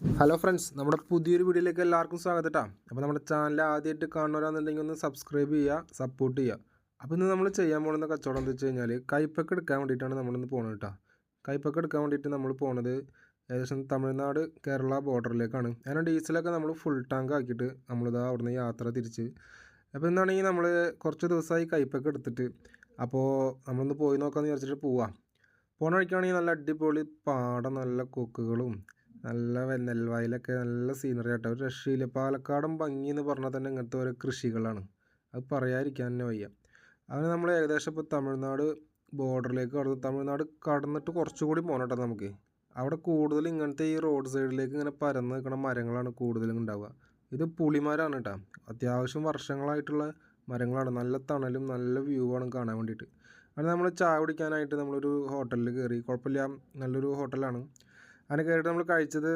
Hello friends, നമ്മുടെ പുതിയൊരു വീഡിയോയിലേക്ക് എല്ലാവർക്കും സ്വാഗതം കേട്ടോ. അപ്പോൾ നമ്മുടെ ചാനൽ ആദ്യമായിട്ട് കാണുന്നവരാണെന്നുണ്ടെങ്കിൽ ഒന്ന് സബ്സ്ക്രൈബ് ചെയ്യുക, സപ്പോർട്ട് ചെയ്യുക. അപ്പോൾ ഇന്ന് നമ്മൾ ചെയ്യാൻ പോകുന്ന കച്ചവടം എന്ന് വെച്ച് കഴിഞ്ഞാൽ കൈപ്പക്ക എടുക്കാൻ വേണ്ടിയിട്ടാണ് നമ്മളിന്ന് പോകുന്നത് കേട്ടോ. കൈപ്പക്ക എടുക്കാൻ വേണ്ടിയിട്ട് നമ്മൾ പോകുന്നത് ഏകദേശം തമിഴ്നാട് കേരള ബോർഡറിലേക്കാണ്. അങ്ങനെ ഡീസലൊക്കെ നമ്മൾ ഫുൾ ടാങ്ക് ആക്കിയിട്ട് നമ്മളിതാ അവിടുന്ന് യാത്ര തിരിച്ച്. അപ്പോൾ എന്താണെങ്കിൽ നമ്മൾ കുറച്ച് ദിവസമായി കൈപ്പക്ക എടുത്തിട്ട്, അപ്പോൾ നമ്മളൊന്ന് പോയി നോക്കാമെന്ന് വിചാരിച്ചിട്ട് പോവാം. പോണ വഴിക്കാണെങ്കിൽ നല്ല അടിപൊളി പാടം, നല്ല കൊക്കുകളും നല്ല നെൽവയലൊക്കെ നല്ല സീനറി ആട്ടോ. ഒരു രക്ഷയില്ല. പാലക്കാടൻ ഭംഗി എന്ന് പറഞ്ഞാൽ തന്നെ ഇങ്ങനത്തെ ഓരോ കൃഷികളാണ്. അത് പറയാതിരിക്കാൻ തന്നെ വയ്യ. അങ്ങനെ നമ്മൾ ഏകദേശം ഇപ്പോൾ തമിഴ്നാട് ബോർഡറിലേക്ക് കടന്നു. തമിഴ്നാട് കടന്നിട്ട് കുറച്ചുകൂടി പോകണം കേട്ടോ നമുക്ക്. അവിടെ കൂടുതൽ ഇങ്ങനത്തെ ഈ റോഡ് സൈഡിലേക്ക് ഇങ്ങനെ പരന്ന് നിൽക്കുന്ന മരങ്ങളാണ് കൂടുതലും ഉണ്ടാവുക. ഇത് പുളിമരമാണ് കേട്ടോ. അത്യാവശ്യം വർഷങ്ങളായിട്ടുള്ള മരങ്ങളാണ്. നല്ല തണലും നല്ല വ്യൂ ആണ് കാണാൻ വേണ്ടിയിട്ട്. അങ്ങനെ നമ്മൾ ചായ കുടിക്കാനായിട്ട് നമ്മളൊരു ഹോട്ടലിൽ കയറി. കുഴപ്പമില്ല, നല്ലൊരു ഹോട്ടലാണ്. അങ്ങനെ കയറിയിട്ട് നമ്മൾ കഴിച്ചത്